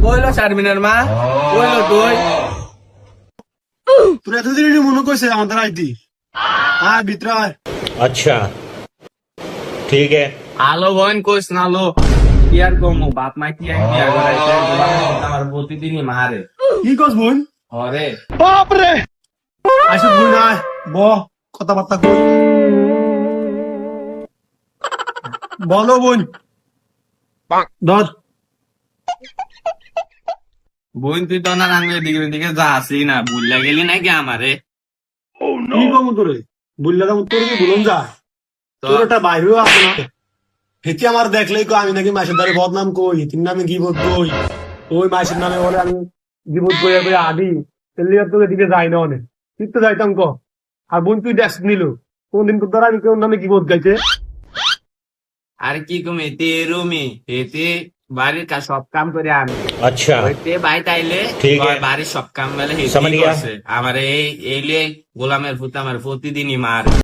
কইলো শারমিনের মা, কইলো তুই তোর এতদিন মনে করছে আমাদের আইতি হ্যাঁ ভিতরে আয়। अच्छा ठीक है। আলো বোন কইস না লো কি আর কমু বাপ মা কি আর কি আর করাইছে আমার প্রতিদিনই মারে কি কস বোন? অরে আসো বোন আয় ব কথাবার্তা কই বলো বোন ধর বোন তুই তো না রাঙ্গের দিকে দিকে যা আসি না ভুললা গেলি নাকি আমারে কি কম তোরে বললাম তোর কি বলুন যা তো তোর একটা বাইরেও আছে না হেতি আমার দেখলেই কো আমি নাকি মাসের দ্বারে বদনাম কই তিন নামে গিবত কই ওই মাসের নামে বলে আমি গিবত কই কই আদি তেলি তোকে দিকে যাই না অনেক ঠিক তো যাইতাম ক আর বোন তুই ডেস্ক নিল কোনদিন তোর দ্বারা আমি কোন নামে গিবত গাইছে আর কি কম এতে রুমি এতে বাড়ির কাজ সব কাম করে আমি अच्छा ওইতে বাই তাইলে ঠিক আছে। বাড়ির সব কাম বেলে সমঝ গয়া। আমার এই গোলামের ফুত আমার প্রতিদিনই মার